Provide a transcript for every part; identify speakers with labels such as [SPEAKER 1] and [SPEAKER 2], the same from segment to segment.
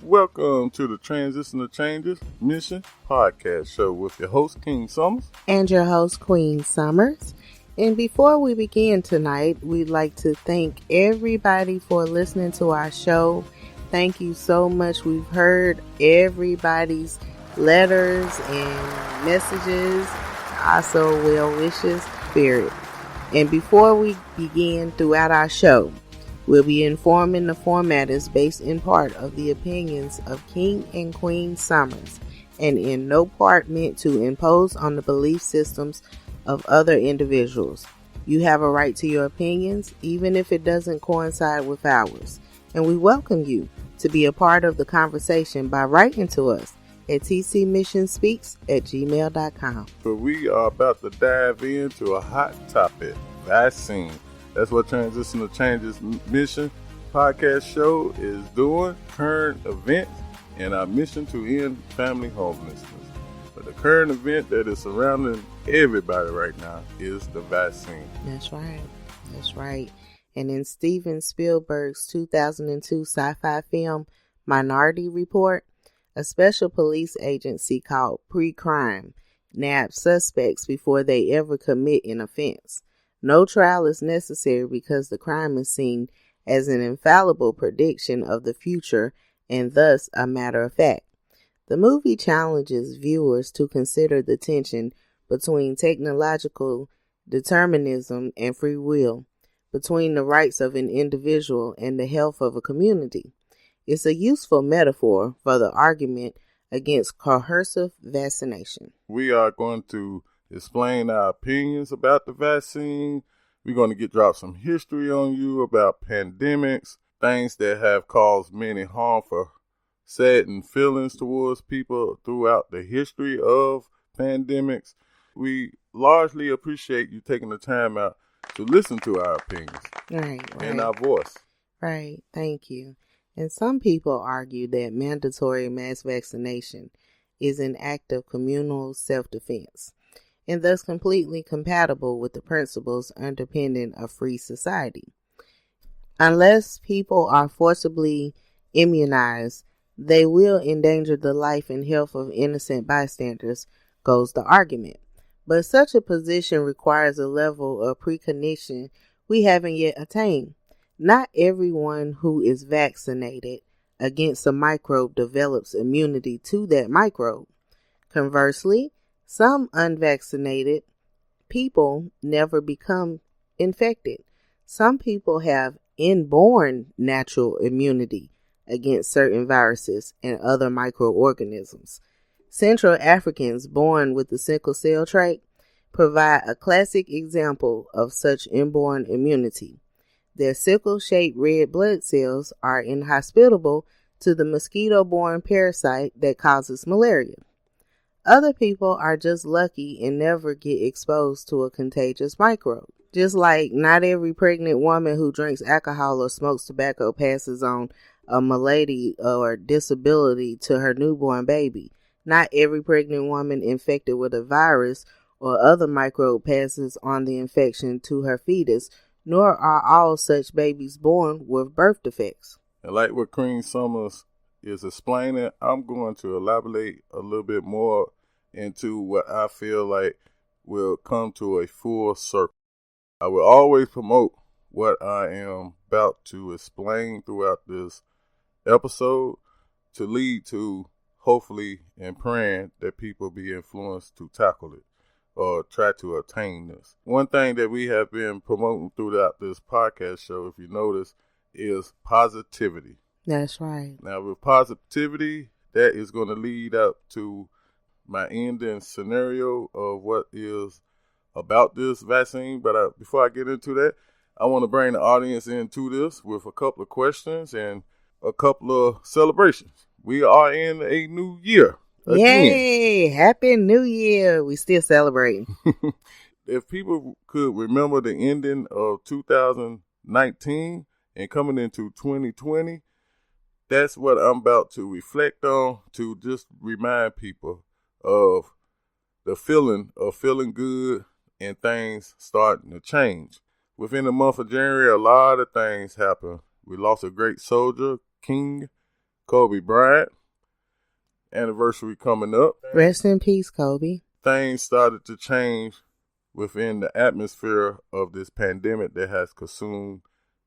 [SPEAKER 1] Welcome to the Transitional Changes Mission podcast show with your host, King Summers.
[SPEAKER 2] And your host, Queen Summers. And before we begin tonight, we'd like to thank everybody for listening to our show. Thank you so much. We've heard everybody's letters and messages, also well wishes, spirit. And before we begin throughout our show, we'll be informing the format is based in part of the opinions of King and Queen Summers and in no part meant to impose on the belief systems of other individuals. You have a right to your opinions, even if it doesn't coincide with ours. And we welcome you to be a part of the conversation by writing to us at tcmissionspeaks@gmail.com.
[SPEAKER 1] So we are about to dive into a hot topic, vaccine. That's what Transitional Changes Mission podcast show is doing, current events, and our mission to end family homelessness. But the current event that is surrounding everybody right now is the vaccine.
[SPEAKER 2] That's right. And in Steven Spielberg's 2002 sci-fi film Minority Report, a special police agency called Pre-Crime nabs suspects before they ever commit an offense. No trial is necessary because the crime is seen as an infallible prediction of the future and thus a matter of fact. The movie challenges viewers to consider the tension between technological determinism and free will, between the rights of an individual and the health of a community. It's a useful metaphor for the argument against coercive vaccination.
[SPEAKER 1] We are going to explain our opinions about the vaccine. We're going to drop some history on you about pandemics, things that have caused many harmful, saddened feelings towards people throughout the history of pandemics. We largely appreciate you taking the time out to listen to our opinions and our voice.
[SPEAKER 2] Right, thank you. And some people argue that mandatory mass vaccination is an act of communal self-defense and thus completely compatible with the principles underpinning a free society. Unless people are forcibly immunized, they will endanger the life and health of innocent bystanders, goes the argument. But such a position requires a level of precognition we haven't yet attained. Not everyone who is vaccinated against a microbe develops immunity to that microbe. Conversely, some unvaccinated people never become infected. Some people have inborn natural immunity against certain viruses and other microorganisms. Central Africans born with the sickle cell trait provide a classic example of such inborn immunity. Their sickle-shaped red blood cells are inhospitable to the mosquito-borne parasite that causes malaria. Other people are just lucky and never get exposed to a contagious microbe. Just like not every pregnant woman who drinks alcohol or smokes tobacco passes on a malady or disability to her newborn baby. Not every pregnant woman infected with a virus or other microbe passes on the infection to her fetus, nor are all such babies born with birth defects.
[SPEAKER 1] And like what Queen Summers is explaining, I'm going to elaborate a little bit more into what I feel like will come to a full circle. I will always promote what I am about to explain throughout this episode to lead to, hopefully, and praying that people be influenced to tackle it or try to attain this. One thing that we have been promoting throughout this podcast show, if you notice, is positivity.
[SPEAKER 2] That's right.
[SPEAKER 1] Now, with positivity, that is going to lead up to my ending scenario of what is about this vaccine. But before I get into that, I want to bring the audience into this with a couple of questions and a couple of celebrations. We are in a new year. Again.
[SPEAKER 2] Yay! Happy New Year. We still celebrating.
[SPEAKER 1] If people could remember the ending of 2019 and coming into 2020, that's what I'm about to reflect on, to just remind people of the feeling of feeling good and things starting to change. Within the month of January, a lot of things happened. We lost a great soldier, King Kobe Bryant anniversary coming up.
[SPEAKER 2] Rest in peace, Kobe.
[SPEAKER 1] Things started to change within the atmosphere of this pandemic that has consumed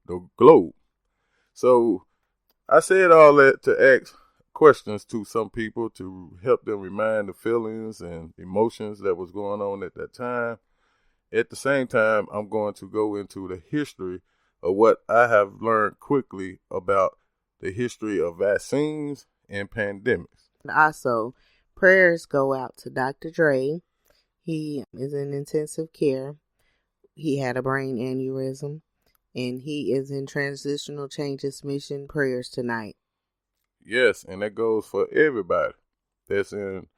[SPEAKER 1] the globe. So I said all that to ask questions to some people to help them remind the feelings and emotions that was going on at that time. At the same time, I'm going to go into the history of what I have learned quickly about the history of vaccines and pandemics.
[SPEAKER 2] Also, prayers go out to Dr. Dre. He is in intensive care. He had a brain aneurysm, and he is in Transitional Changes Mission prayers tonight.
[SPEAKER 1] Yes, and that goes for everybody that's in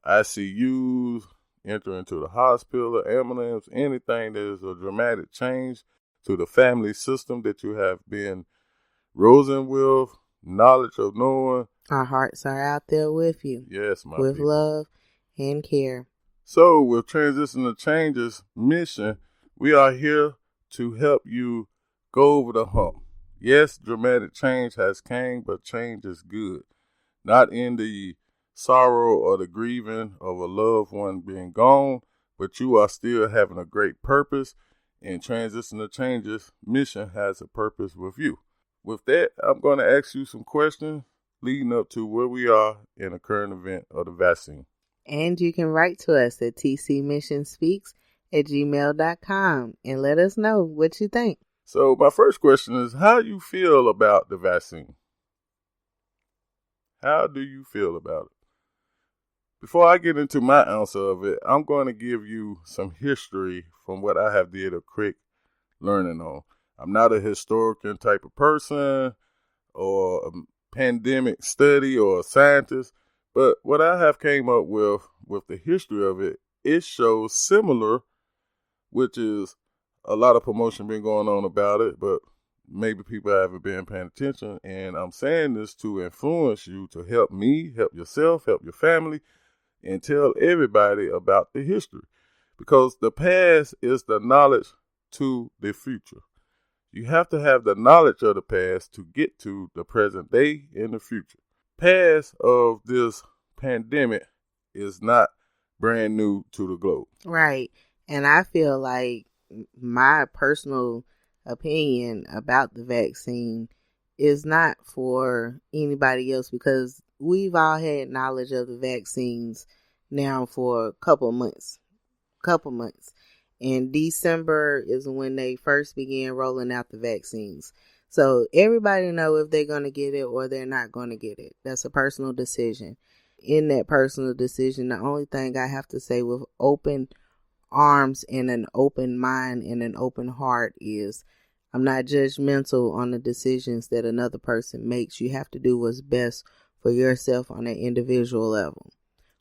[SPEAKER 1] ICUs, enter into the hospital, ambulance, anything that is a dramatic change to the family system that you have been risen with, knowledge of knowing.
[SPEAKER 2] Our hearts are out there with you.
[SPEAKER 1] Yes, my
[SPEAKER 2] with
[SPEAKER 1] people.
[SPEAKER 2] Love and care.
[SPEAKER 1] So with Transitional Changes Mission, we are here to help you go over the hump. Yes, dramatic change has came, but change is good. Not in the sorrow or the grieving of a loved one being gone, but you are still having a great purpose, and Transitional Changes Mission has a purpose with you. With that, I'm going to ask you some questions leading up to where we are in the current event of the vaccine.
[SPEAKER 2] And you can write to us at tcmissionspeaks@gmail.com and let us know what you think.
[SPEAKER 1] So my first question is, how do you feel about the vaccine? How do you feel about it? Before I get into my answer of it, I'm going to give you some history from what I have did a quick learning on. I'm not a historian type of person or a pandemic study or a scientist, but what I have came up with the history of it, it shows similar, which is a lot of promotion been going on about it, but maybe people haven't been paying attention. And I'm saying this to influence you, to help me, help yourself, help your family, and tell everybody about the history. Because the past is the knowledge to the future. You have to have the knowledge of the past to get to the present day and the future. Past of this pandemic is not brand new to the globe.
[SPEAKER 2] Right. And I feel like my personal opinion about the vaccine is not for anybody else, because we've all had knowledge of the vaccines now for a couple months. And December is when they first began rolling out the vaccines. So everybody know if they're going to get it or they're not going to get it. That's a personal decision. In that personal decision, the only thing I have to say with open arms and an open mind and an open heart is I'm not judgmental on the decisions that another person makes. You have to do what's best for yourself on an individual level,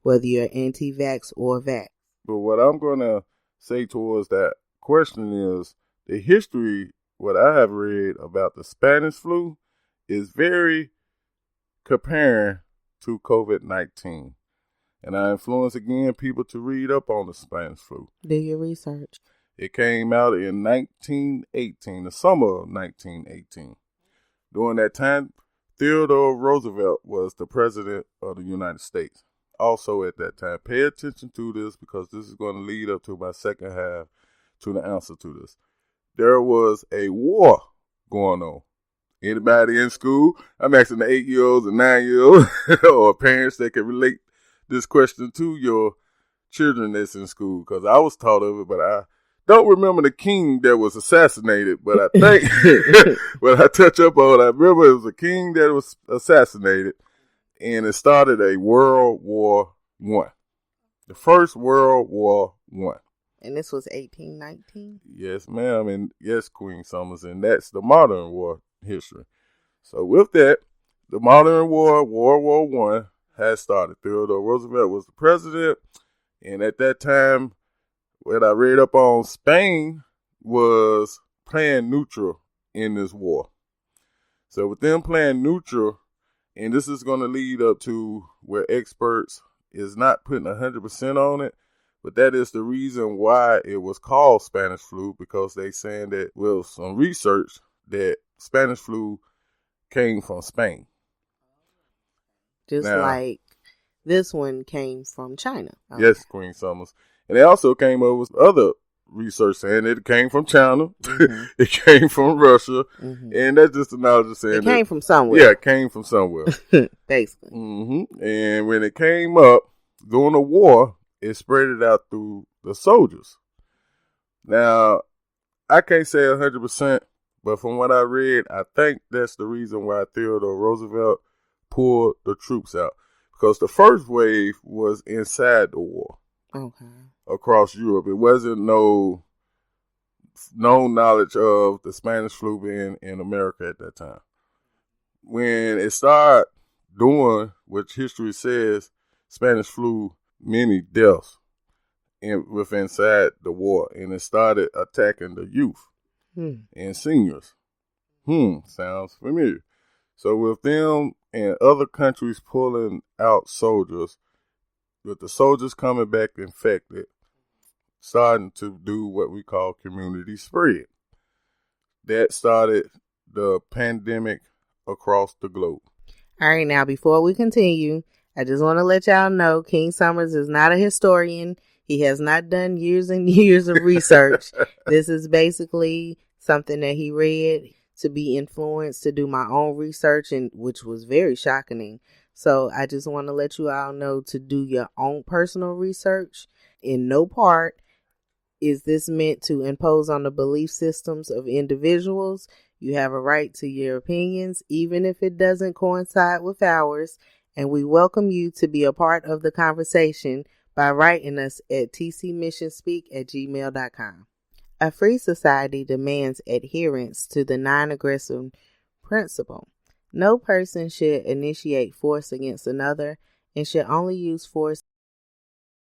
[SPEAKER 2] whether you're anti-vax or vax.
[SPEAKER 1] But what I'm going to say towards that question is the history, what I have read about the Spanish flu is very comparing to COVID-19. And I influence again people to read up on the Spanish flu.
[SPEAKER 2] Do your research.
[SPEAKER 1] It came out in 1918, the summer of 1918. During that time, Theodore Roosevelt was the president of the United States. Also at that time, pay attention to this because this is going to lead up to my second half to the answer to this. There was a war going on. Anybody in school? I'm asking the 8-year-olds and 9-year-olds or parents that can relate this question to your children that's in school, because I was taught of it, but I don't remember the king that was assassinated, but I think when I touch up on it, I remember it was a king that was assassinated, and it started a World War I. The first World War I.
[SPEAKER 2] And this was 1819?
[SPEAKER 1] Yes, ma'am, and yes, Queen Summers, and that's the modern war history. So with that, the modern war, World War I, has started. Theodore Roosevelt was the president, and at that time, what I read up on, Spain was playing neutral in this war. So with them playing neutral, and this is going to lead up to where experts is not putting 100% on it, but that is the reason why it was called Spanish flu, because they saying that, well, some research that Spanish flu came from Spain.
[SPEAKER 2] Just
[SPEAKER 1] Now,
[SPEAKER 2] like this one came from China. Okay.
[SPEAKER 1] Yes, Queen Summers. And they also came up with other research saying it came from China,
[SPEAKER 2] Mm-hmm.
[SPEAKER 1] it came from Russia,
[SPEAKER 2] Mm-hmm.
[SPEAKER 1] and that's just a knowledge of saying
[SPEAKER 2] it came from somewhere.
[SPEAKER 1] Yeah, it came from somewhere.
[SPEAKER 2] Basically.
[SPEAKER 1] Mm-hmm. And when it came up during the war, it spread it out through the soldiers. Now, I can't say 100%, but from what I read, I think that's the reason why Theodore Roosevelt pulled the troops out. Because the first wave was inside the war.
[SPEAKER 2] Okay.
[SPEAKER 1] Across Europe. It wasn't no knowledge of the Spanish flu being in America at that time. When it started doing what history says, Spanish flu, many deaths inside the war, and it started attacking the youth and seniors. Sounds familiar. So with them and other countries pulling out soldiers, with the soldiers coming back infected, starting to do what we call community spread. That started the pandemic across the globe.
[SPEAKER 2] All right, now before we continue, I just want to let y'all know King Summers is not a historian. He has not done years and years of research. This is basically something that he read to be influenced to do my own research, and which was very shocking. So I just want to let you all know to do your own personal research. In no part is this meant to impose on the belief systems of individuals. You have a right to your opinions, even if it doesn't coincide with ours, and we welcome you to be a part of the conversation by writing us at tcmissionspeak@gmail.com. A free society demands adherence to the non-aggressive principle. No person should initiate force against another and should only use force